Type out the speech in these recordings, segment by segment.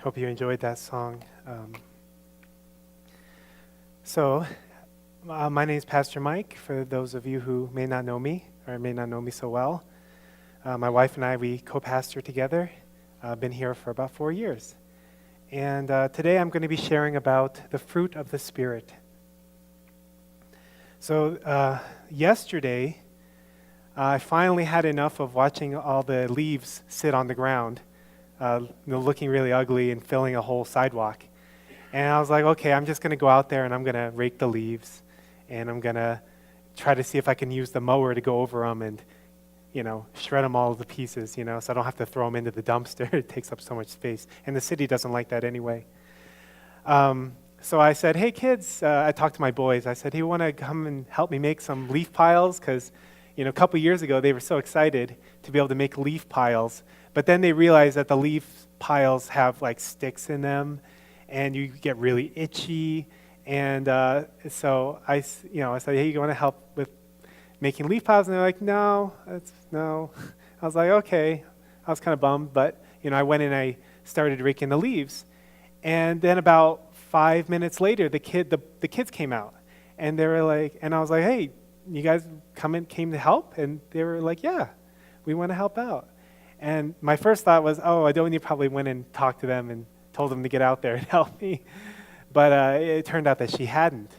Hope you enjoyed that song. My name is Pastor Mike, for those of you who may not know me or may not know me so well. My wife and I, we co-pastor together. I've been here for about 4 years. And today I'm going to be sharing about the fruit of the Spirit. So yesterday, I finally had enough of watching all the leaves sit on the ground, looking really ugly and filling a whole sidewalk. And I was like, okay, I'm just going to go out there and I'm going to rake the leaves. And I'm going to try to see if I can use the mower to go over them and, shred them all to pieces, so I don't have to throw them into the dumpster. It takes up so much space. And the city doesn't like that anyway. So I said, hey, kids, I talked to my boys. I said, hey, you want to come and help me make some leaf piles? Because, a couple years ago, they were so excited to be able to make leaf piles. But then they realized that the leaf piles have, sticks in them, and you get really itchy. And so I said, hey, you want to help with making leaf piles? And they're like, no. I was like, okay. I was kind of bummed, but, I went and I started raking the leaves. And then about 5 minutes later, the kids came out. And they were like, and I was like, hey, you guys came to help? And they were like, yeah, we want to help out. And my first thought was, I probably went and talked to them and told them to get out there and help me. But it turned out that she hadn't.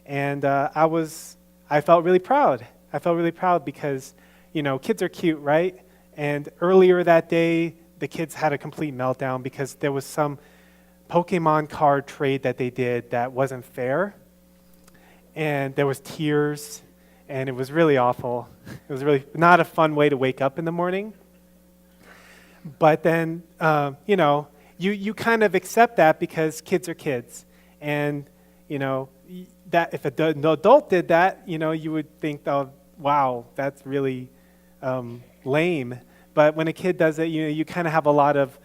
And I felt really proud. I felt really proud because, kids are cute, right? And earlier that day, the kids had a complete meltdown because there was some Pokemon card trade that they did that wasn't fair. And there was tears, and it was really awful. It was really not a fun way to wake up in the morning. But then, you kind of accept that because kids are kids. And, that if an adult did that, you would think, oh, wow, that's really lame. But when a kid does it, you kind of have a lot of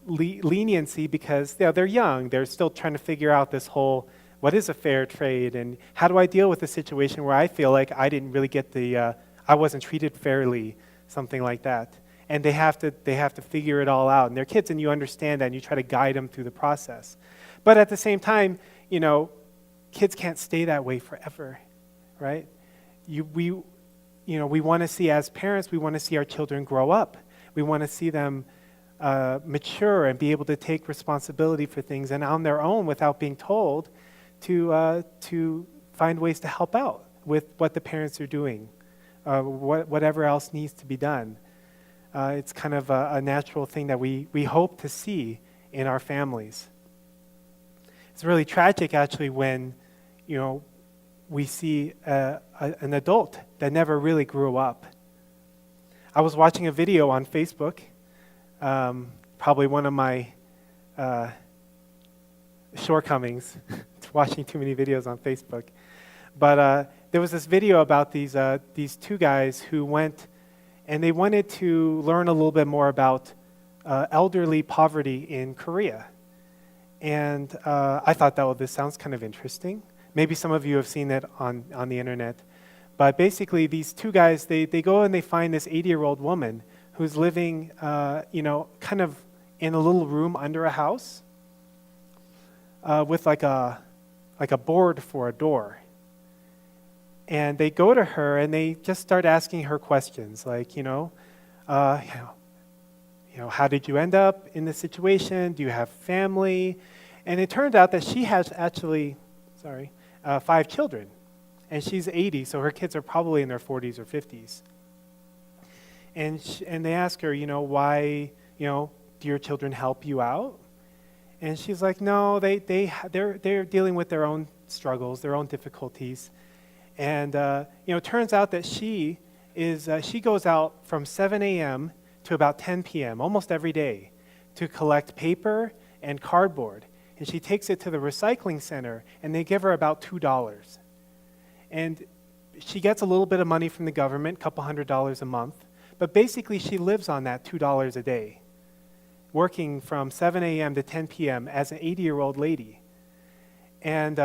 leniency because they're young. They're still trying to figure out this whole, what is a fair trade? And how do I deal with a situation where I feel like I didn't really get I wasn't treated fairly, something like that. And they have to figure it all out. And they're kids, and you understand that, and you try to guide them through the process. But at the same time, kids can't stay that way forever, right? We want to see, as parents, we want to see our children grow up. We want to see them mature and be able to take responsibility for things and on their own without being told to find ways to help out with what the parents are doing, whatever else needs to be done. It's kind of a natural thing that we hope to see in our families. It's really tragic, actually, when we see an adult that never really grew up. I was watching a video on Facebook, probably one of my shortcomings, watching too many videos on Facebook. But there was this video about these two guys who went, and they wanted to learn a little bit more about elderly poverty in Korea. And I thought, this sounds kind of interesting. Maybe some of you have seen it on the internet. But basically, these two guys, they go and they find this 80-year-old woman who's living, kind of in a little room under a house with like a board for a door. And they go to her and they just start asking her questions like, how did you end up in this situation? Do you have family? And it turned out that she has actually, 5 children. And she's 80, so her kids are probably in their 40s or 50s. And they ask her, why, do your children help you out? And she's like, no, they're dealing with their own struggles, their own difficulties. And it turns out that she goes out from 7 a.m. to about 10 p.m. almost every day to collect paper and cardboard. And she takes it to the recycling center, and they give her about $2. And she gets a little bit of money from the government, a couple $100 a month. But basically, she lives on that $2 a day, working from 7 a.m. to 10 p.m. as an 80-year-old lady. And,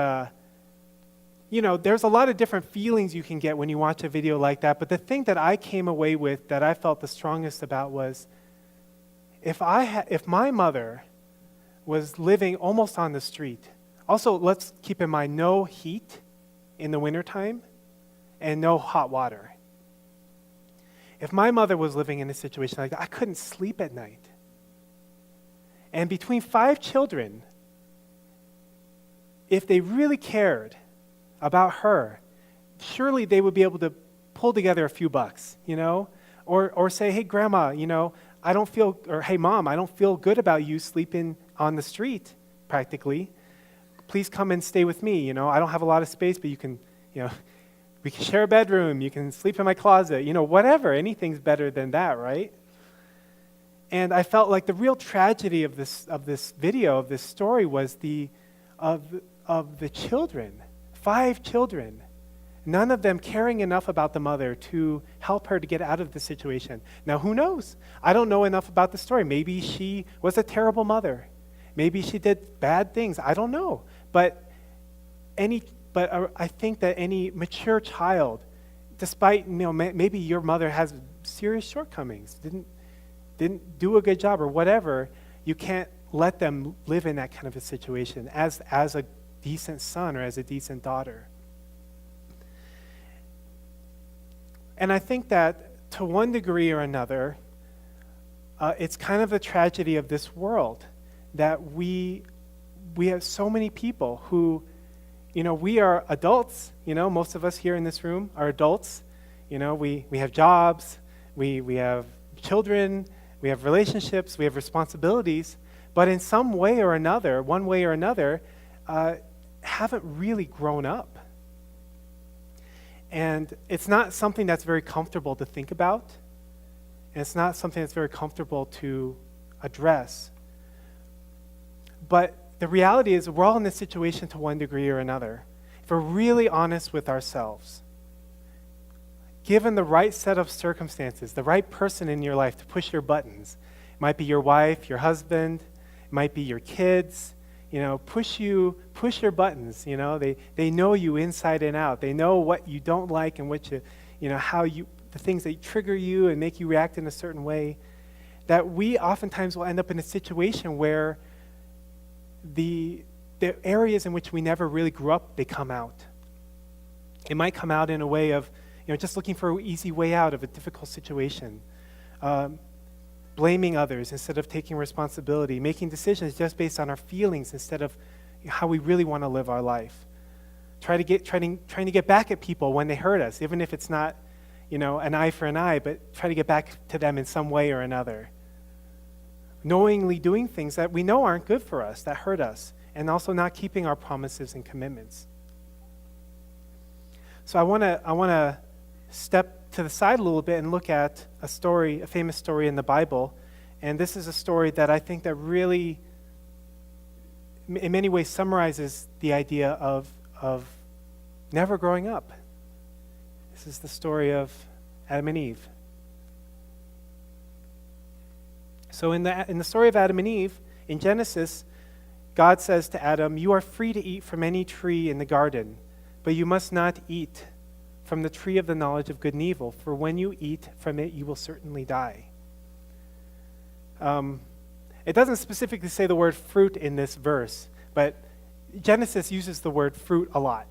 there's a lot of different feelings you can get when you watch a video like that. But the thing that I came away with that I felt the strongest about was, if my mother was living almost on the street. Also, let's keep in mind, no heat in the wintertime and no hot water. If my mother was living in a situation like that, I couldn't sleep at night. And between 5 children, if they really cared about her, surely they would be able to pull together a few bucks, or say, hey, Grandma, I don't feel, or hey, Mom, I don't feel good about you sleeping on the street, practically. Please come and stay with me. I don't have a lot of space, but you can, we can share a bedroom. You can sleep in my closet. Whatever. Anything's better than that, right? And I felt like the real tragedy of this video, of this story, was of the children, 5 children. None of them caring enough about the mother to help her to get out of the situation. Now, who knows? I don't know enough about the story. Maybe she was a terrible mother. Maybe she did bad things. I don't know. But I think that any mature child, despite maybe your mother has serious shortcomings, didn't do a good job or whatever, you can't let them live in that kind of a situation as a decent son or as a decent daughter. And I think that to one degree or another, it's kind of the tragedy of this world that we have so many people who, we are adults, most of us here in this room are adults. We have jobs, we have children, we have relationships, we have responsibilities, but in some way or another, one way or another, haven't really grown up. And it's not something that's very comfortable to think about, and it's not something that's very comfortable to address. But the reality is we're all in this situation to one degree or another. If we're really honest with ourselves, given the right set of circumstances, the right person in your life to push your buttons, it might be your wife, your husband, it might be your kids, push your buttons, they know you inside and out. They know what you don't like and what the things that trigger you and make you react in a certain way, that we oftentimes will end up in a situation where the areas in which we never really grew up, they come out. It might come out in a way of, just looking for an easy way out of a difficult situation, blaming others instead of taking responsibility, making decisions just based on our feelings instead of how we really want to live our life. Trying to get back at people when they hurt us, even if it's not, an eye for an eye, but try to get back to them in some way or another. Knowingly doing things that we know aren't good for us, that hurt us, and also not keeping our promises and commitments. So I want to step to the side a little bit and look at a famous story in the Bible. And this is a story that I think that really, in many ways, summarizes the idea of never growing up. This is the story of Adam and Eve. So in the story of Adam and Eve, in Genesis, God says to Adam, "You are free to eat from any tree in the garden, but you must not eat from the tree of the knowledge of good and evil, for when you eat from it, you will certainly die." It doesn't specifically say the word fruit in this verse, but Genesis uses the word fruit a lot.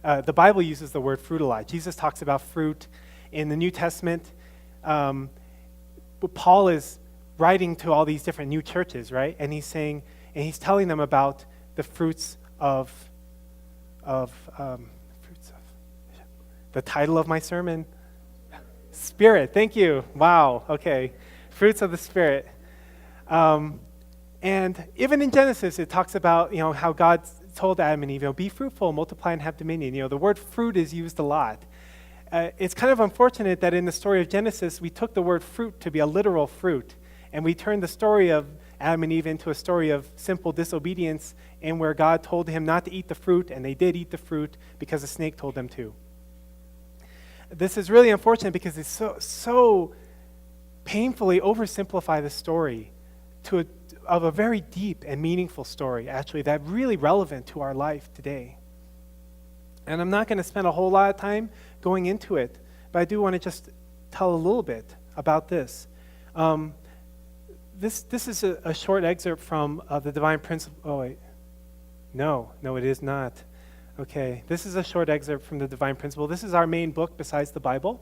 The Bible uses the word fruit a lot. Jesus talks about fruit in the New Testament. Paul is writing to all these different new churches, right? And he's telling them about the fruits of the title of my sermon, Spirit. Thank you. Wow. Okay. Fruits of the Spirit. And even in Genesis, it talks about, how God told Adam and Eve, be fruitful, multiply, and have dominion. The word fruit is used a lot. It's kind of unfortunate that in the story of Genesis, we took the word fruit to be a literal fruit, and we turned the story of Adam and Eve into a story of simple disobedience, and where God told him not to eat the fruit, and they did eat the fruit because the snake told them to. This is really unfortunate because it's so painfully oversimplify the story of a very deep and meaningful story, actually, that's really relevant to our life today. And I'm not going to spend a whole lot of time going into it, but I do want to just tell a little bit about this. This is a short excerpt from the Divine Principle. Oh, wait. No, it is not. Okay, this is a short excerpt from the Divine Principle. This is our main book besides the Bible.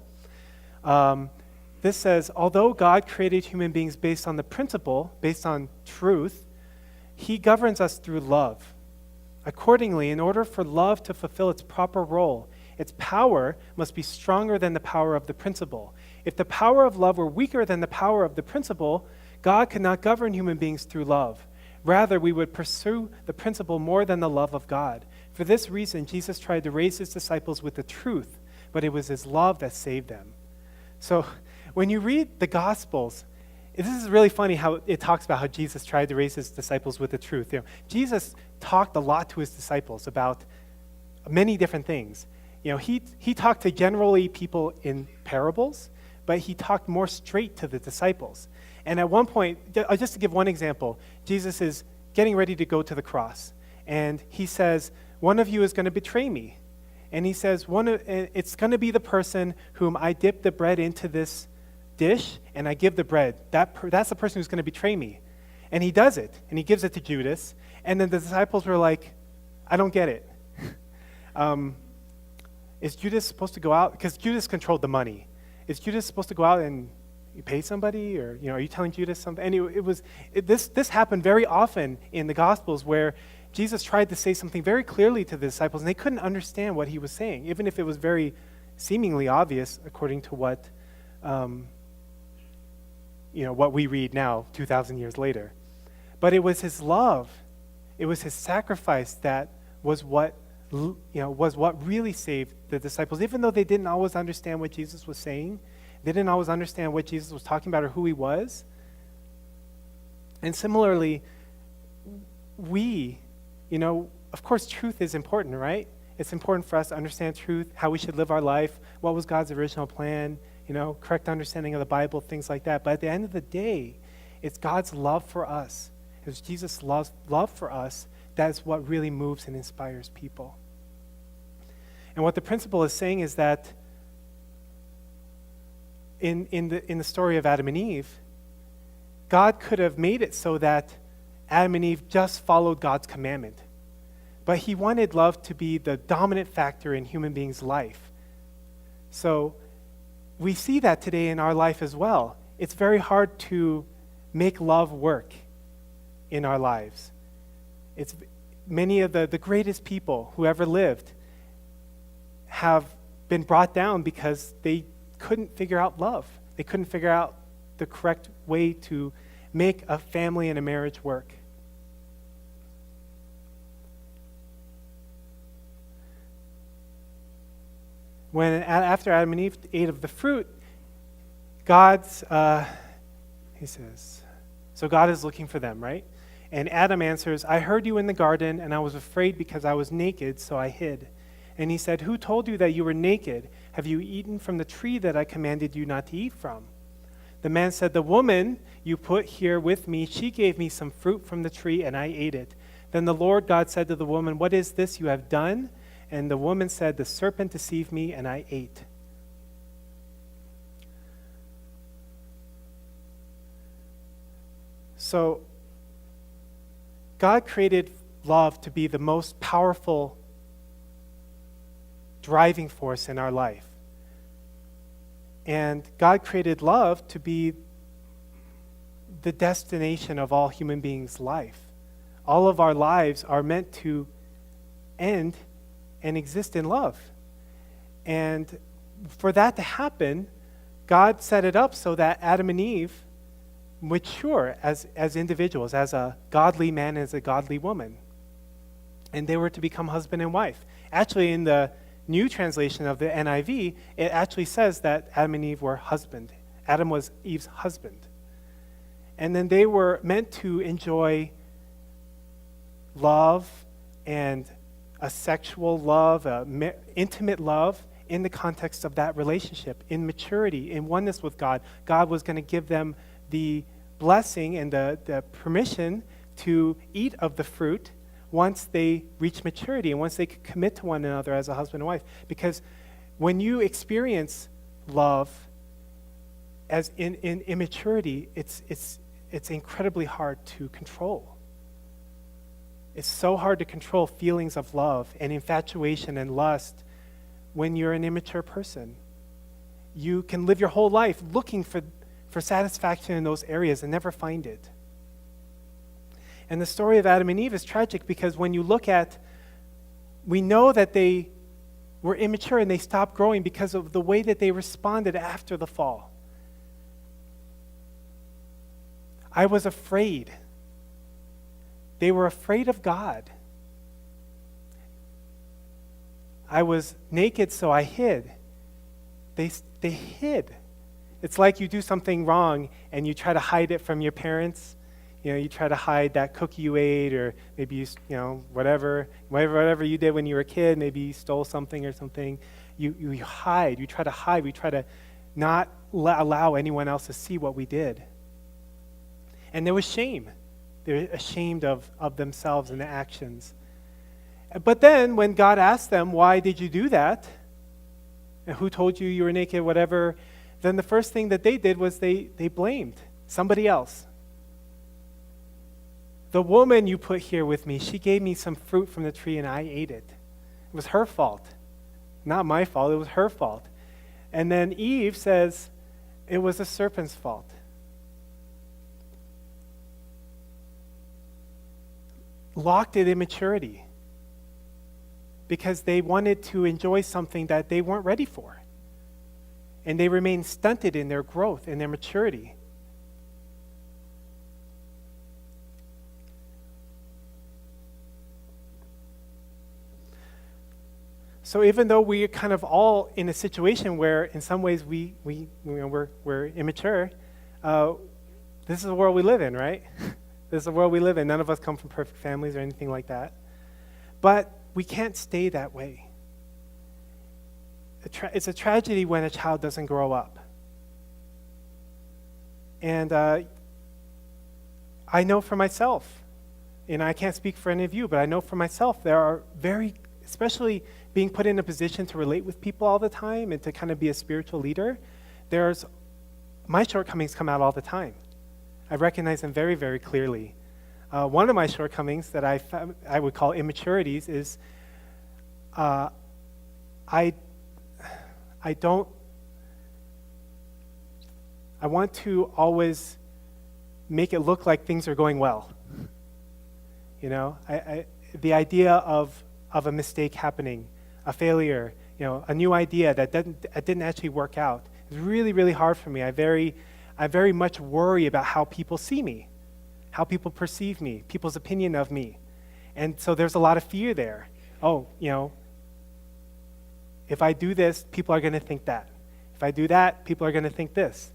This says, although God created human beings based on the principle, based on truth, he governs us through love. Accordingly, in order for love to fulfill its proper role, its power must be stronger than the power of the principle. If the power of love were weaker than the power of the principle, God could not govern human beings through love. Rather, we would pursue the principle more than the love of God. For this reason, Jesus tried to raise his disciples with the truth, but it was his love that saved them. So when you read the Gospels, this is really funny how it talks about how Jesus tried to raise his disciples with the truth. You know, Jesus talked a lot to his disciples about many different things. You know, he talked to generally people in parables, but he talked more straight to the disciples. And at one point, just to give one example, Jesus is getting ready to go to the cross. And he says, one of you is going to betray me. And he says, it's going to be the person whom I dip the bread into this dish and I give the bread. That's the person who's going to betray me. And he does it. And he gives it to Judas. And then the disciples were like, I don't get it. Is Judas supposed to go out? Because Judas controlled the money. Is Judas supposed to go out and pay somebody? Or, are you telling Judas something? And this happened very often in the Gospels where Jesus tried to say something very clearly to the disciples, and they couldn't understand what he was saying, even if it was very seemingly obvious according to what we read now, 2,000 years later. But it was his love, it was his sacrifice that was what really saved the disciples, even though they didn't always understand what Jesus was saying. They didn't always understand what Jesus was talking about or who he was. And similarly, of course, truth is important, right? It's important for us to understand truth, how we should live our life, what was God's original plan, correct understanding of the Bible, things like that. But at the end of the day, it's God's love for us. It's Jesus' love for us that is what really moves and inspires people. And what the principle is saying is that in the story of Adam and Eve, God could have made it so that Adam and Eve just followed God's commandment. But he wanted love to be the dominant factor in human beings' life. So we see that today in our life as well. It's very hard to make love work in our lives. It's many of the greatest people who ever lived have been brought down because they couldn't figure out love. They couldn't figure out the correct way to make a family and a marriage work. After Adam and Eve ate of the fruit, he says, so God is looking for them, right? And Adam answers, I heard you in the garden, and I was afraid because I was naked, so I hid. And he said, who told you that you were naked? Have you eaten from the tree that I commanded you not to eat from? The man said, the woman you put here with me, she gave me some fruit from the tree, and I ate it. Then the Lord God said to the woman, what is this you have done? And the woman said, the serpent deceived me, and I ate. So, God created love to be the most powerful driving force in our life. And God created love to be the destination of all human beings' life. All of our lives are meant to end and exist in love. And for that to happen, God set it up so that Adam and Eve mature as individuals, as a godly man, as a godly woman. And they were to become husband and wife. Actually, in the new translation of the NIV, it actually says that Adam and Eve were husband. Adam was Eve's husband. And then they were meant to enjoy love and a sexual love, intimate love in the context of that relationship, in maturity, in oneness with God. God was going to give them the blessing and the permission to eat of the fruit once they reach maturity and once they could commit to one another as a husband and wife. Because when you experience love as in immaturity, it's it's incredibly hard to control. It's so hard to control feelings of love and infatuation and lust when you're an immature person. You can live your whole life looking for satisfaction in those areas and never find it. And the story of Adam and Eve is tragic because when you look at, we know that they were immature and they stopped growing because of the way that they responded after the fall. I was afraid. They were afraid of God. I was naked, so I hid. They hid. It's like you do something wrong and you try to hide it from your parents. You try to hide that cookie you ate, or maybe whatever you did when you were a kid. Maybe you stole something or something. You hide. You try to hide. We try to not allow anyone else to see what we did. And there was shame. They're ashamed of themselves and their actions. But then when God asked them, why did you do that? And who told you you were naked, whatever, then the first thing that they did was they blamed somebody else. The woman you put here with me, she gave me some fruit from the tree and I ate it. It was her fault. Not my fault, it was her fault. And then Eve says, it was the serpent's fault. Locked in immaturity because they wanted to enjoy something that they weren't ready for. And they remained stunted in their growth and their maturity. So even though we're kind of all in a situation where in some ways we're immature, this is the world we live in, right? This is the world we live in. None of us come from perfect families or anything like that. But we can't stay that way. It's a tragedy when a child doesn't grow up. And I know for myself, and I can't speak for any of you, but I know for myself there are especially being put in a position to relate with people all the time and to kind of be a spiritual leader, my shortcomings come out all the time. I recognize them very, very clearly. One of my shortcomings that I would call immaturities is I want to always make it look like things are going well. The idea of a mistake happening, a failure, a new idea that didn't actually work out is really, really hard for me. I very much worry about how people see me, how people perceive me, people's opinion of me. And so there's a lot of fear there. If I do this, people are going to think that. If I do that, people are going to think this.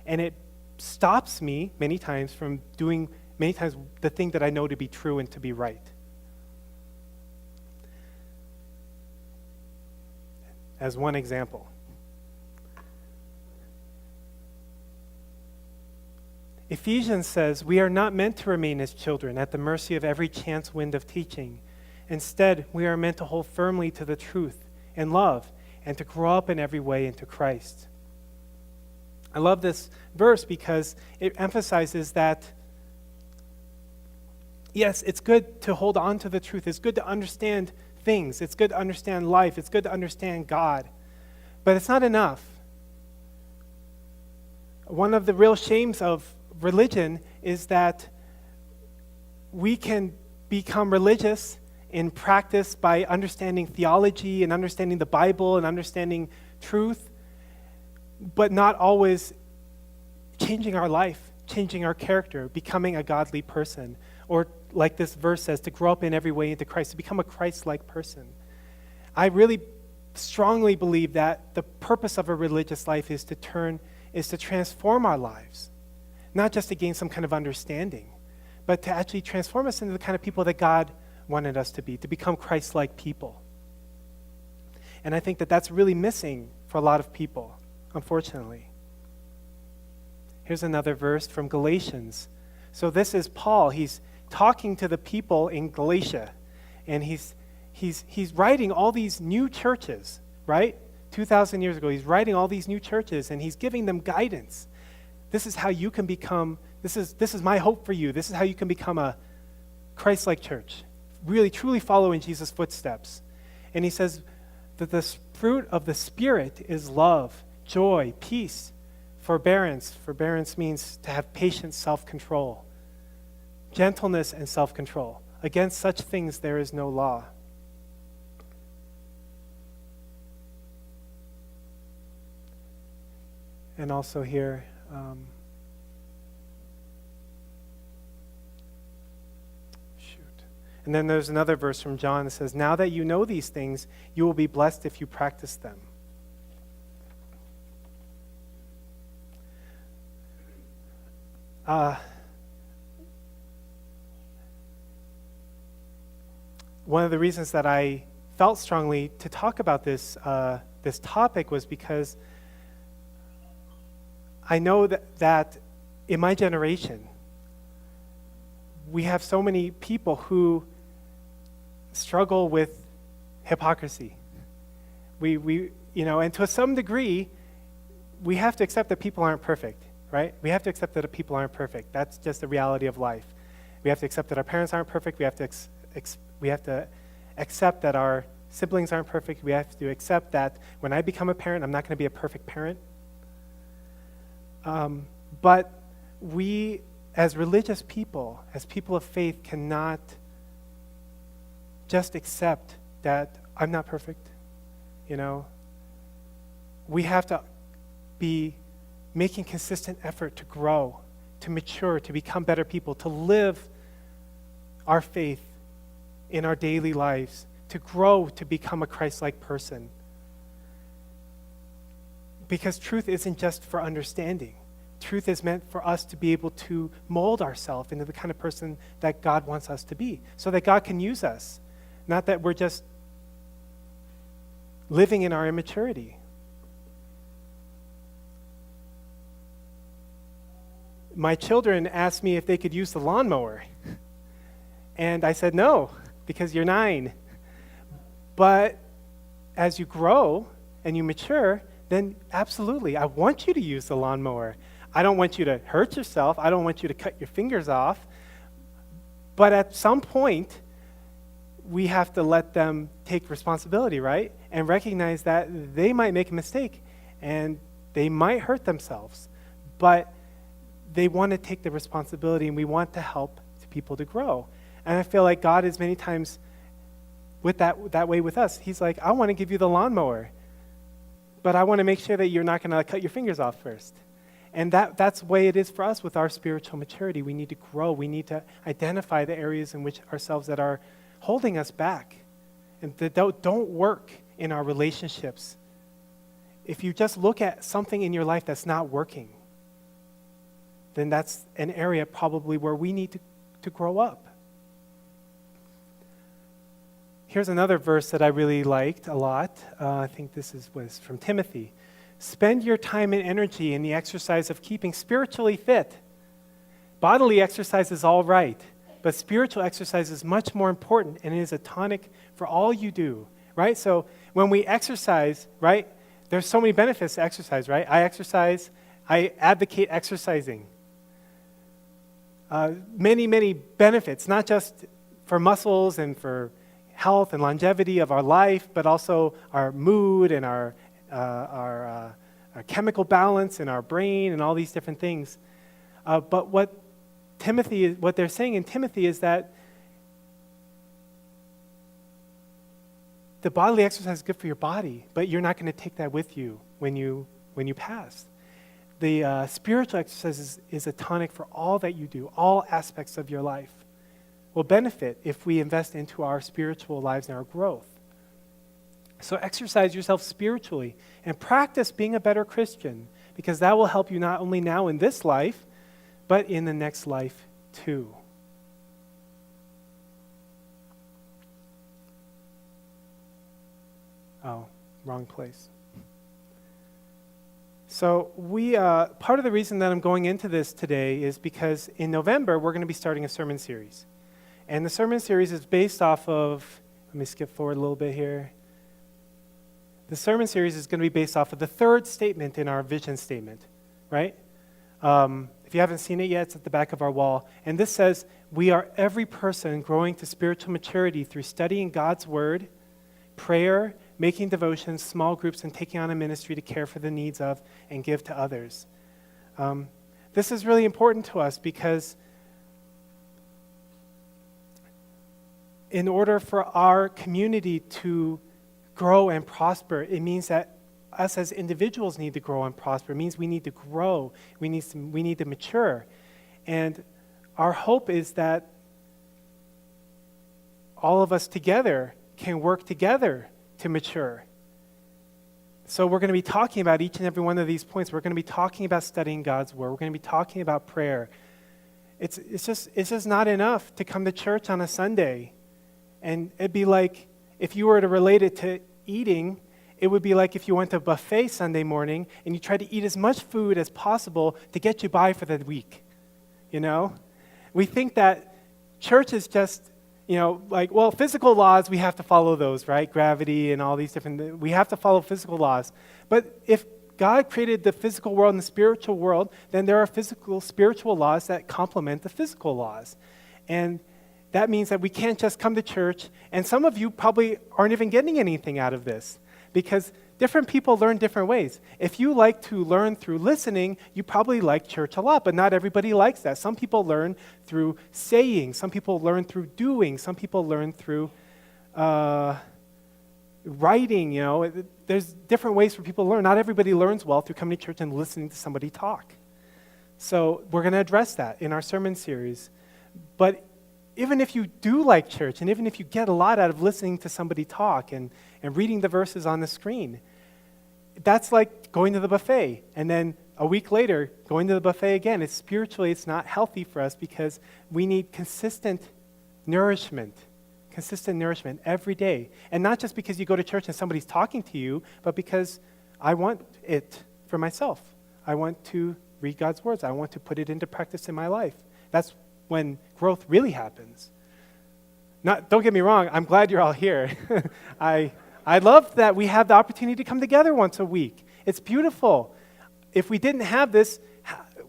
And it stops me many times from doing the thing that I know to be true and to be right. As one example. Ephesians says, we are not meant to remain as children at the mercy of every chance wind of teaching. Instead, we are meant to hold firmly to the truth in love and to grow up in every way into Christ. I love this verse because it emphasizes that, yes, it's good to hold on to the truth. It's good to understand things. It's good to understand life. It's good to understand God. But it's not enough. One of the real shames of religion is that we can become religious in practice by understanding theology and understanding the Bible and understanding truth, but not always changing our life, changing our character, becoming a godly person, or like this verse says, to grow up in every way into Christ, to become a Christ-like person. I really strongly believe that the purpose of a religious life is to transform our lives, not just to gain some kind of understanding, but to actually transform us into the kind of people that God wanted us to become Christ-like people. And I think that that's really missing for a lot of people, unfortunately. Here's another verse from Galatians. So this is Paul. He's talking to the people in Galatia, and he's writing all these new churches, right? 2,000 years ago, he's writing all these new churches, and he's giving them guidance. This is how you can become This is my hope for you. This is how you can become a Christ-like church, really, truly follow in Jesus' footsteps. And he says that the fruit of the Spirit is love, joy, peace, forbearance. Forbearance means to have patience, self-control, gentleness, and self-control. Against such things there is no law. And also here, and then there's another verse from John that says, now that you know these things, you will be blessed if you practice them. One of the reasons that I felt strongly to talk about this topic was because I know that in my generation, we have so many people who struggle with hypocrisy. We and to some degree, we have to accept that people aren't perfect, right? We have to accept that people aren't perfect. That's just the reality of life. We have to accept that our parents aren't perfect. We have to accept that our siblings aren't perfect. We have to accept that when I become a parent, I'm not going to be a perfect parent. But we, as religious people, as people of faith, cannot just accept that I'm not perfect. We have to be making consistent effort to grow, to mature, to become better people, to live our faith in our daily lives, to grow, to become a Christ-like person. Because truth isn't just for understanding. Truth is meant for us to be able to mold ourselves into the kind of person that God wants us to be, so that God can use us, not that we're just living in our immaturity. My children asked me if they could use the lawnmower, and I said no, because you're 9. But as you grow and you mature, then absolutely, I want you to use the lawnmower. I don't want you to hurt yourself. I don't want you to cut your fingers off. But at some point, we have to let them take responsibility, right? And recognize that they might make a mistake and they might hurt themselves. But they want to take the responsibility, and we want to help people to grow. And I feel like God is many times with that way with us. He's like, I want to give you the lawnmower, but I want to make sure that you're not going to cut your fingers off first. And that's the way it is for us with our spiritual maturity. We need to grow. We need to identify the areas in which ourselves that are holding us back and that don't work in our relationships. If you just look at something in your life that's not working, then that's an area probably where we need to grow up. Here's another verse that I really liked a lot. I think this was from Timothy. Spend your time and energy in the exercise of keeping spiritually fit. Bodily exercise is all right, but spiritual exercise is much more important, and it is a tonic for all you do, right? So when we exercise, right, there's so many benefits to exercise, right? I exercise. I advocate exercising. Many, many benefits, not just for muscles and for health and longevity of our life, but also our mood and our chemical balance in our brain and all these different things. But what they're saying in Timothy is that the bodily exercise is good for your body, but you're not going to take that with you when you pass. The spiritual exercise is a tonic for all that you do, all aspects of your life will benefit if we invest into our spiritual lives and our growth. So exercise yourself spiritually and practice being a better Christian, because that will help you not only now in this life, but in the next life too. Oh, wrong place. So part of the reason that I'm going into this today is because in November, we're going to be starting a sermon series. And the sermon series is based off of, let me skip forward a little bit here. The sermon series is going to be based off of the third statement in our vision statement, right? If you haven't seen it yet, it's at the back of our wall. And this says, we are every person growing to spiritual maturity through studying God's word, prayer, making devotions, small groups, and taking on a ministry to care for the needs of and give to others. This is really important to us because in order for our community to grow and prosper, it means that us as individuals need to grow and prosper. It means we need to grow. We need to mature. And our hope is that all of us together can work together to mature. So we're going to be talking about each and every one of these points. We're going to be talking about studying God's word. We're going to be talking about prayer. It's just not enough to come to church on a Sunday. And it'd be like, if you were to relate it to eating, it would be like if you went to a buffet Sunday morning and you tried to eat as much food as possible to get you by for the week. You know? We think that church is just, like, well, physical laws, we have to follow those, right? Gravity and all these different, we have to follow physical laws. But if God created the physical world and the spiritual world, then there are spiritual laws that complement the physical laws. And that means that we can't just come to church, and some of you probably aren't even getting anything out of this, because different people learn different ways. If you like to learn through listening, you probably like church a lot, but not everybody likes that. Some people learn through saying, some people learn through doing, some people learn through writing, There's different ways for people to learn. Not everybody learns well through coming to church and listening to somebody talk. So we're going to address that in our sermon series. But even if you do like church, and even if you get a lot out of listening to somebody talk and reading the verses on the screen, that's like going to the buffet. And then a week later, going to the buffet again. It's not healthy for us because we need consistent nourishment every day. And not just because you go to church and somebody's talking to you, but because I want it for myself. I want to read God's words. I want to put it into practice in my life. That's when growth really happens. Don't get me wrong, I'm glad you're all here. I love that we have the opportunity to come together once a week. It's beautiful. If we didn't have this,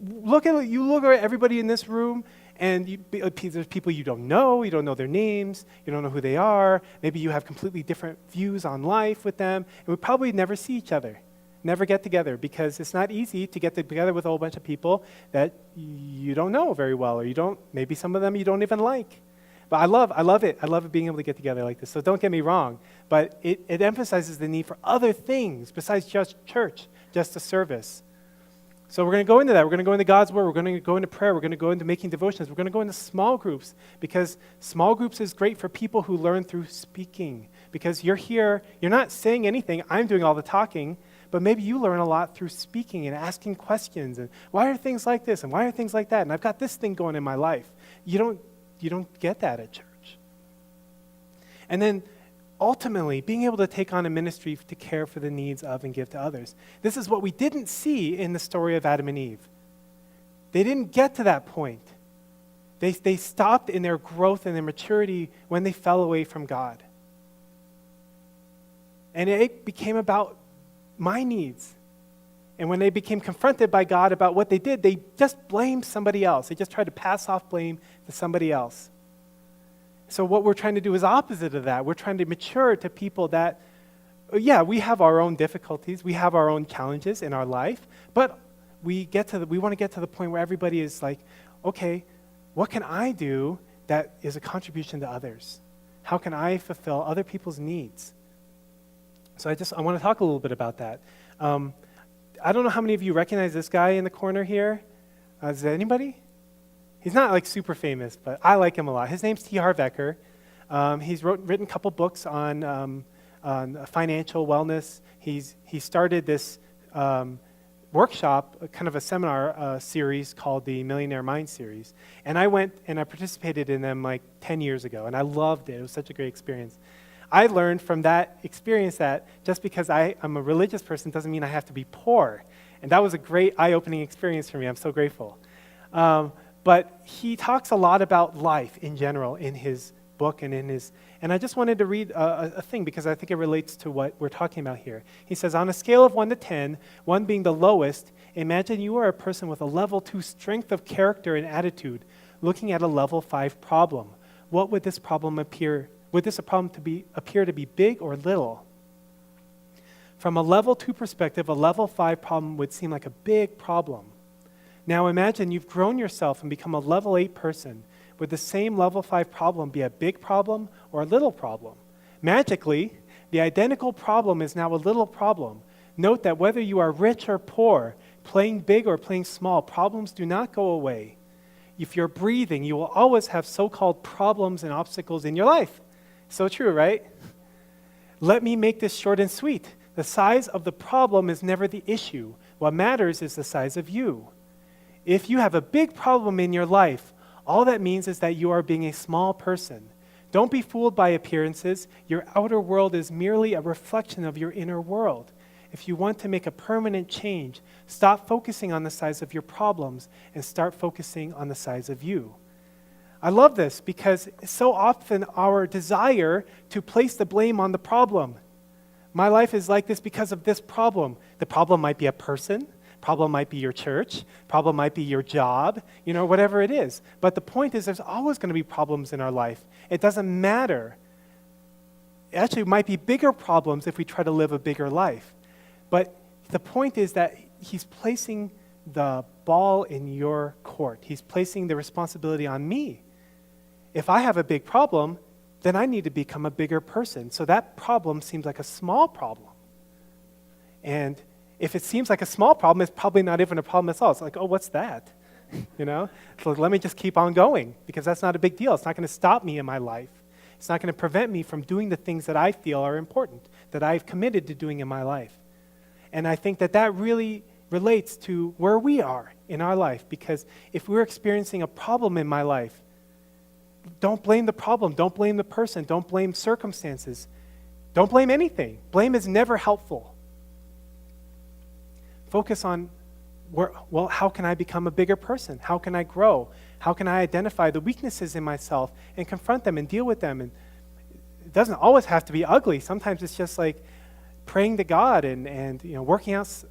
look at everybody in this room, and there's people you don't know their names, you don't know who they are, maybe you have completely different views on life with them, and we probably never see each other. Never get together, because it's not easy to get together with a whole bunch of people that you don't know very well, or maybe some of them you don't even like. But I love it. I love it being able to get together like this. So don't get me wrong, but it emphasizes the need for other things besides just church, just a service. So we're going to go into that. We're going to go into God's word. We're going to go into prayer. We're going to go into making devotions. We're going to go into small groups, because small groups is great for people who learn through speaking. Because you're here, you're not saying anything. I'm doing all the talking. But maybe you learn a lot through speaking and asking questions. And why are things like this? And why are things like that? And I've got this thing going in my life. You don't get that at church. And then ultimately, being able to take on a ministry to care for the needs of and give to others. This is what we didn't see in the story of Adam and Eve. They didn't get to that point. They stopped in their growth and their maturity when they fell away from God. And it became about my needs. And when they became confronted by God about what they did, they just blamed somebody else. They just tried to pass off blame to somebody else. So what we're trying to do is opposite of that. We're trying to mature to people that, we have our own difficulties. We have our own challenges in our life. But we want to get to the point where everybody is like, okay, what can I do that is a contribution to others? How can I fulfill other people's needs? So I want to talk a little bit about that. I don't know how many of you recognize this guy in the corner here. Is there anybody? He's not like super famous, but I like him a lot. His name's T. Harv Eker. He's written a couple books on financial wellness. He started this workshop, kind of a seminar series called the Millionaire Mind Series. And I went and I participated in them like 10 years ago, and I loved it. It was such a great experience. I learned from that experience that just because I'm a religious person doesn't mean I have to be poor. And that was a great eye-opening experience for me. I'm so grateful. But he talks a lot about life in general in his book and and I just wanted to read a thing because I think it relates to what we're talking about here. He says, on a scale of 1 to 10, 1 being the lowest, imagine you are a person with a level 2 strength of character and attitude looking at a level 5 problem. What would this problem appear? Would this problem appear to be big or little? From a level 2 perspective, a level 5 problem would seem like a big problem. Now imagine you've grown yourself and become a level 8 person. Would the same level 5 problem be a big problem or a little problem? Magically, the identical problem is now a little problem. Note that whether you are rich or poor, playing big or playing small, problems do not go away. If you're breathing, you will always have so-called problems and obstacles in your life. So true, right? Let me make this short and sweet. The size of the problem is never the issue. What matters is the size of you. If you have a big problem in your life, all that means is that you are being a small person. Don't be fooled by appearances. Your outer world is merely a reflection of your inner world. If you want to make a permanent change, stop focusing on the size of your problems and start focusing on the size of you. I love this because it's so often our desire to place the blame on the problem. My life is like this because of this problem. The problem might be a person, problem might be your church, problem might be your job, whatever it is. But the point is there's always going to be problems in our life. It doesn't matter. Actually, it might be bigger problems if we try to live a bigger life. But the point is that he's placing the ball in your court. He's placing the responsibility on me. If I have a big problem, then I need to become a bigger person. So that problem seems like a small problem. And if it seems like a small problem, it's probably not even a problem at all. It's like, oh, what's that? So let me just keep on going because that's not a big deal. It's not going to stop me in my life. It's not going to prevent me from doing the things that I feel are important, that I've committed to doing in my life. And I think that really relates to where we are in our life, because if we're experiencing a problem in my life, don't blame the problem. Don't blame the person. Don't blame circumstances. Don't blame anything. Blame is never helpful. Focus on, how can I become a bigger person? How can I grow? How can I identify the weaknesses in myself and confront them and deal with them? And it doesn't always have to be ugly. Sometimes it's just like praying to God and working out,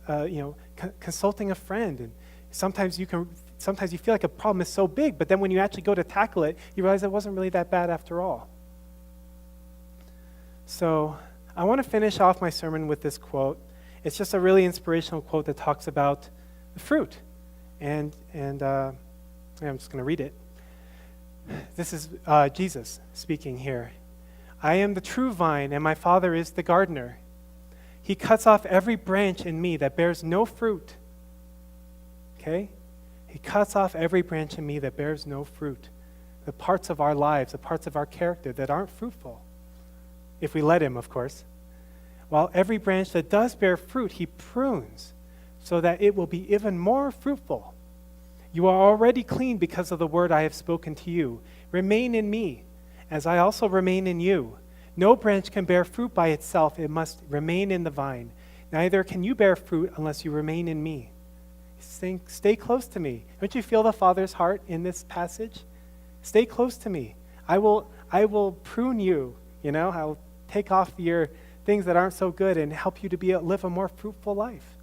consulting a friend. And sometimes you feel like a problem is so big, but then when you actually go to tackle it, you realize it wasn't really that bad after all. So I want to finish off my sermon with this quote. It's just a really inspirational quote that talks about the fruit. And I'm just going to read it. This is Jesus speaking here. I am the true vine, and my Father is the gardener. He cuts off every branch in me that bears no fruit. Okay? He cuts off every branch in me that bears no fruit. The parts of our lives, the parts of our character that aren't fruitful. If we let him, of course. While every branch that does bear fruit, he prunes so that it will be even more fruitful. You are already clean because of the word I have spoken to you. Remain in me, as I also remain in you. No branch can bear fruit by itself. It must remain in the vine. Neither can you bear fruit unless you remain in me. Stay close to me. Don't you feel the Father's heart in this passage? Stay close to me. I will prune you. I'll take off your things that aren't so good and help you to live a more fruitful life.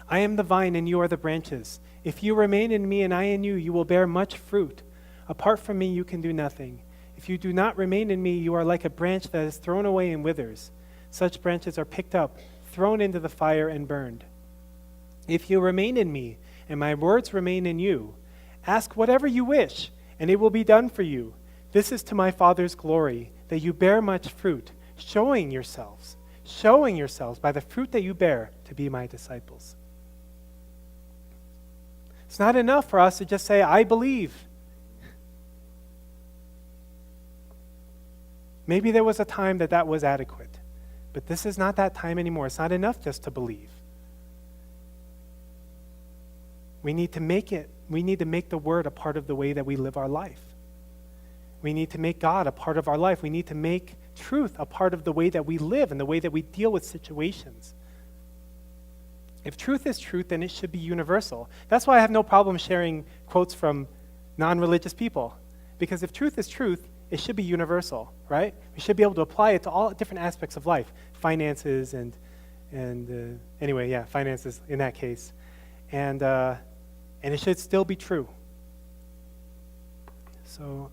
I am the vine and you are the branches. If you remain in me and I in you, you will bear much fruit. Apart from me, you can do nothing. If you do not remain in me, you are like a branch that is thrown away and withers. Such branches are picked up, thrown into the fire, and burned. If you remain in me, and my words remain in you, ask whatever you wish, and it will be done for you. This is to my Father's glory, that you bear much fruit, showing yourselves by the fruit that you bear to be my disciples. It's not enough for us to just say, I believe. Maybe there was a time that was adequate, but this is not that time anymore. It's not enough just to believe. We need to make the word a part of the way that we live our life. We need to make God a part of our life. We need to make truth a part of the way that we live and the way that we deal with situations. If truth is truth, then it should be universal. That's why I have no problem sharing quotes from non-religious people. Because if truth is truth, it should be universal, right? We should be able to apply it to all different aspects of life, finances finances in that case, and it should still be true. So,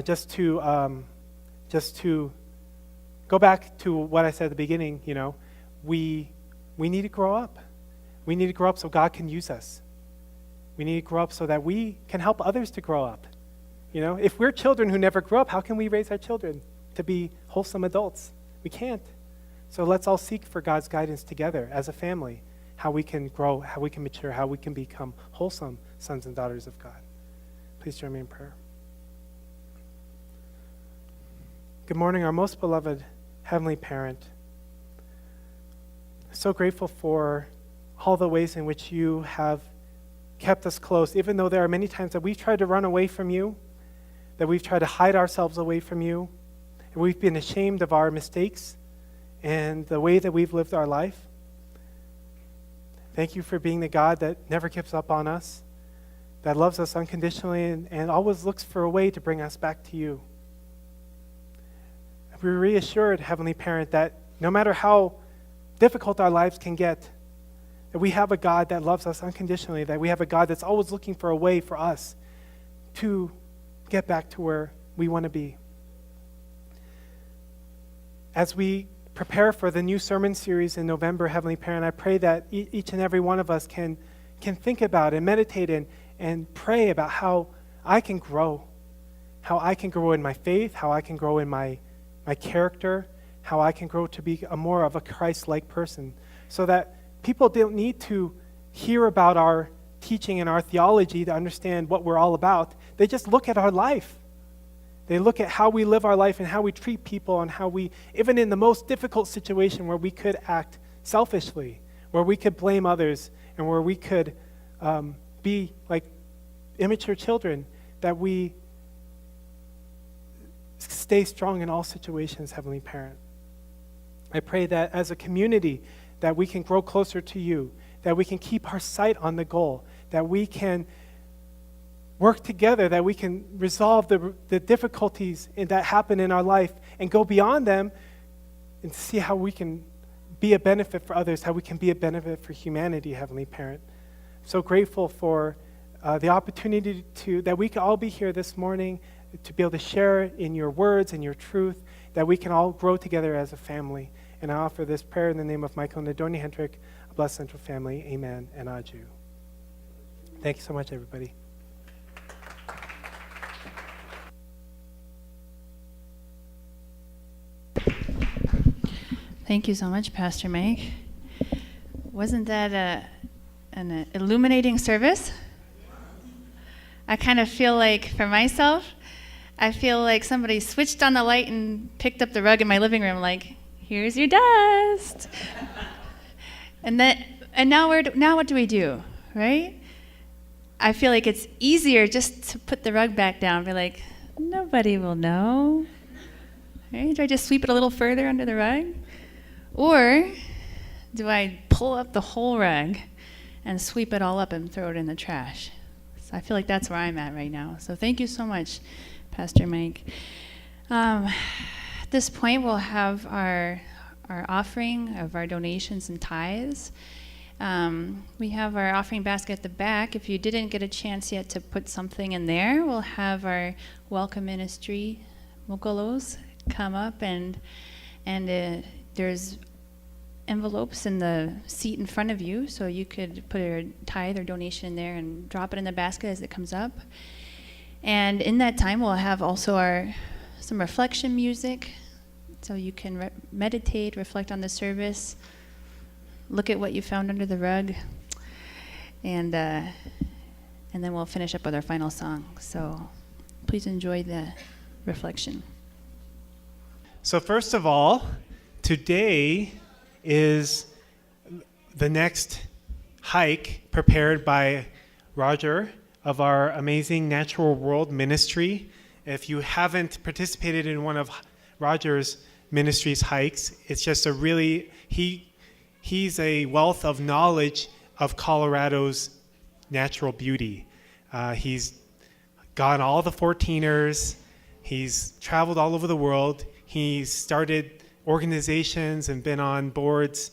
just to go back to what I said at the beginning, we need to grow up. We need to grow up so God can use us. We need to grow up so that we can help others to grow up. If we're children who never grew up, how can we raise our children to be wholesome adults? We can't. So let's all seek for God's guidance together as a family, how we can grow, how we can mature, how we can become wholesome sons and daughters of God. Please join me in prayer. Good morning, our most beloved Heavenly Parent. So grateful for all the ways in which you have kept us close, even though there are many times that we've tried to run away from you, that we've tried to hide ourselves away from you, and we've been ashamed of our mistakes and the way that we've lived our life. Thank you for being the God that never gives up on us, that loves us unconditionally and always looks for a way to bring us back to you. We're reassured, Heavenly Parent, that no matter how difficult our lives can get, that we have a God that loves us unconditionally, that we have a God that's always looking for a way for us to get back to where we want to be. As we prepare for the new sermon series in November, Heavenly Parent, I pray that each and every one of us can think about and meditate and pray about how I can grow in my faith, how I can grow in my character, how I can grow to be more of a Christ-like person, so that people don't need to hear about our teaching and our theology to understand what we're all about. They just look at our life. They look at how we live our life and how we treat people and how we, even in the most difficult situation where we could act selfishly, where we could blame others, and where we could be like immature children, that we stay strong in all situations, Heavenly Parent. I pray that as a community, that we can grow closer to you, that we can keep our sight on the goal, that we can work together, that we can resolve the difficulties that happen in our life and go beyond them and see how we can be a benefit for others, how we can be a benefit for humanity, Heavenly Parent. So grateful for the opportunity that we can all be here this morning to be able to share in your words and your truth, that we can all grow together as a family. And I offer this prayer in the name of Michael and Adonia Hendrick, a blessed central family. Amen and Aju. Thank you so much, everybody. Thank you so much, Pastor Mike. Wasn't that an illuminating service? I kind of feel like, for myself, I feel like somebody switched on the light and picked up the rug in my living room, like, here's your dust. and now what do we do, right? I feel like it's easier just to put the rug back down, be like, nobody will know. Right? Do I just sweep it a little further under the rug? Or do I pull up the whole rug and sweep it all up and throw it in the trash? So I feel like that's where I'm at right now. So thank you so much, Pastor Mike. At this point, we'll have our offering of our donations and tithes. We have our offering basket at the back. If you didn't get a chance yet to put something in there, we'll have our welcome ministry mokolos come up, and there's envelopes in the seat in front of you, so you could put a tithe or donation in there and drop it in the basket as it comes up. And in that time, we'll have also some reflection music, so you can meditate, reflect on the service, look at what you found under the rug, and then we'll finish up with our final song. So please enjoy the reflection. So first of all, today is the next hike prepared by Roger of our amazing Natural World Ministry. If you haven't participated in one of Roger's ministry's hikes, it's just he's a wealth of knowledge of Colorado's natural beauty. He's gone all the 14ers. He's traveled all over the world. He's started organizations and been on boards,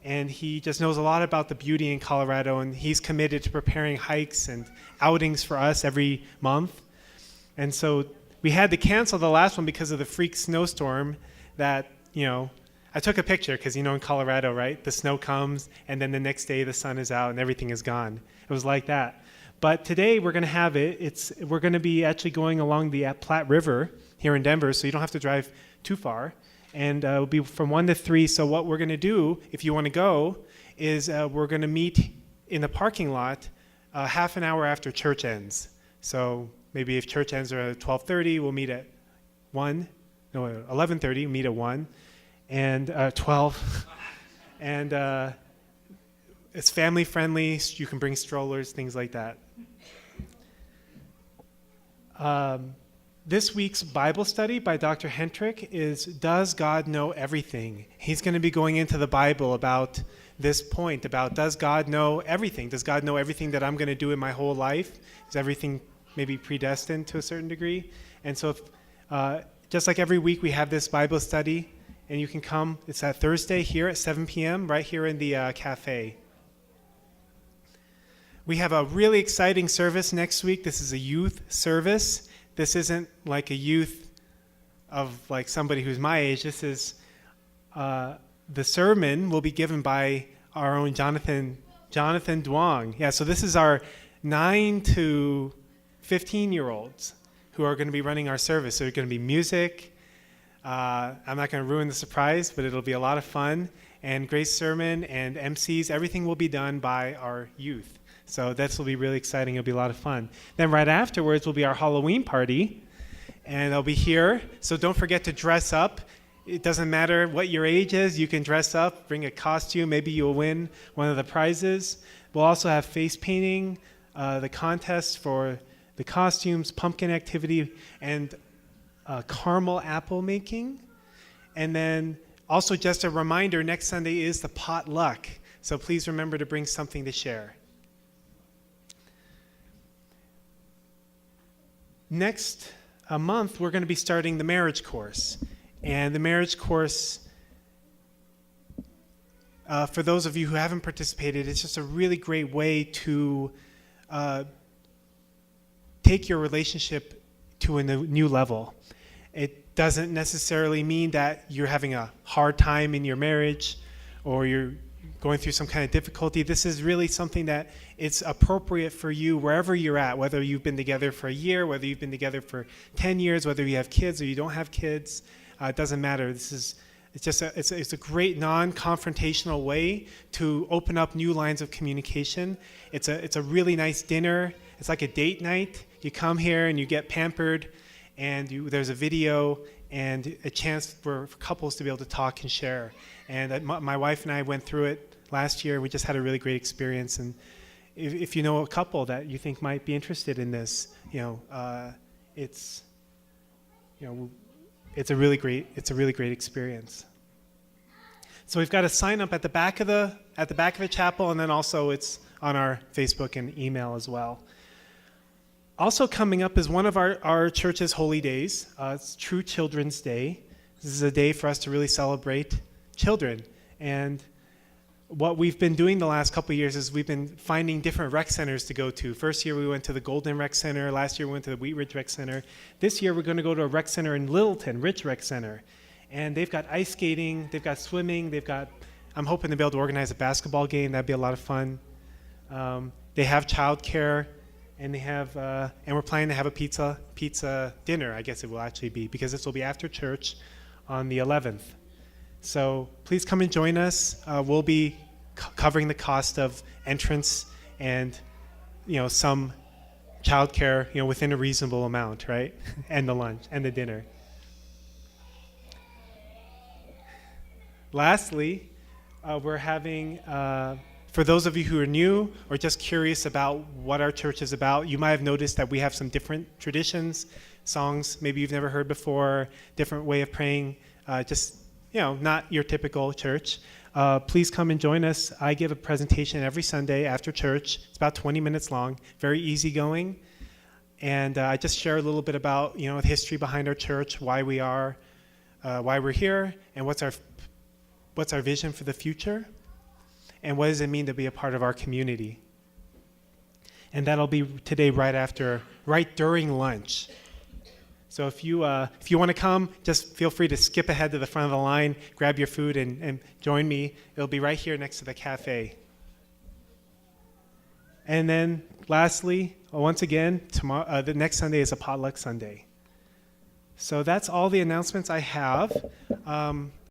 and he just knows a lot about the beauty in Colorado, and he's committed to preparing hikes and outings for us every month. And so we had to cancel the last one because of the freak snowstorm that, I took a picture because, in Colorado, right? The snow comes, and then the next day the sun is out and everything is gone. It was like that. But today we're going to have it. We're going to be actually going along the Platte River here in Denver, so you don't have to drive too far. And it'll be from 1 to 3. So what we're going to do, if you want to go, is we're going to meet in the parking lot half an hour after church ends. So maybe if church ends at 12:30, we'll meet at 11:30, meet at 1, and 12. And it's family friendly. You can bring strollers, things like that. This week's Bible study by Dr. Hendrick is Does God Know Everything? He's going to be going into the Bible about this point, about does God know everything? Does God know everything that I'm going to do in my whole life? Is everything maybe predestined to a certain degree? And so just like every week we have this Bible study, and you can come. It's that Thursday here at 7 p.m. right here in the cafe. We have a really exciting service next week. This is a youth service. This isn't like a youth of like somebody who's my age. This is the sermon will be given by our own Jonathan Duong. Yeah, so this is our 9 to 15-year-olds who are going to be running our service. So there's going to be music. I'm not going to ruin the surprise, but it'll be a lot of fun. And Grace sermon and MCs, everything will be done by our youth. So this will be really exciting. It'll be a lot of fun. Then right afterwards will be our Halloween party, and I'll be here. So don't forget to dress up. It doesn't matter what your age is. You can dress up, bring a costume. Maybe you'll win one of the prizes. We'll also have face painting, the contest for the costumes, pumpkin activity, and caramel apple making. And then also just a reminder, next Sunday is the potluck. So please remember to bring something to share. Next month, we're going to be starting the marriage course. And the marriage course, for those of you who haven't participated, it's just a really great way to take your relationship to a new level. It doesn't necessarily mean that you're having a hard time in your marriage or you're going through some kind of difficulty. This is really something that it's appropriate for you wherever you're at, whether you've been together for a year, whether you've been together for 10 years, whether you have kids or you don't have kids. It doesn't matter. It's a great non-confrontational way to open up new lines of communication. It's a really nice dinner. It's like a date night. You come here and you get pampered, and there's a video and a chance for couples to be able to talk and share. And my wife and I went through it last year. We just had a really great experience. And if you know a couple that you think might be interested in this, it's a really great experience. So we've got a sign up at the back of the chapel, and then also it's on our Facebook and email as well. Also coming up is one of our church's holy days. It's True Children's Day. This is a day for us to really celebrate children. And what we've been doing the last couple of years is we've been finding different rec centers to go to. First year we went to the Golden Rec Center. Last year we went to the Wheat Ridge Rec Center. This year we're going to go to a rec center in Littleton, Ridge Rec Center. And they've got ice skating, they've got swimming, I'm hoping to be able to organize a basketball game. That'd be a lot of fun. They have childcare, and and we're planning to have a pizza dinner, I guess it will actually be, because this will be after church on the 11th. So please come and join us. We'll be covering the cost of entrance and, some childcare, within a reasonable amount, right? And the lunch and the dinner. Lastly, we're having, for those of you who are new or just curious about what our church is about, you might have noticed that we have some different traditions, songs maybe you've never heard before, different way of praying, not your typical church. Please come and join us. I give a presentation every Sunday after church. It's about 20 minutes long, very easygoing. And I just share a little bit about, the history behind our church, why we're here, and what's our vision for the future, and what does it mean to be a part of our community. And that'll be today right during lunch. So if you want to come, just feel free to skip ahead to the front of the line, grab your food, and join me. It'll be right here next to the cafe. And then lastly, once again, tomorrow, the next Sunday is a potluck Sunday. So that's all the announcements I have.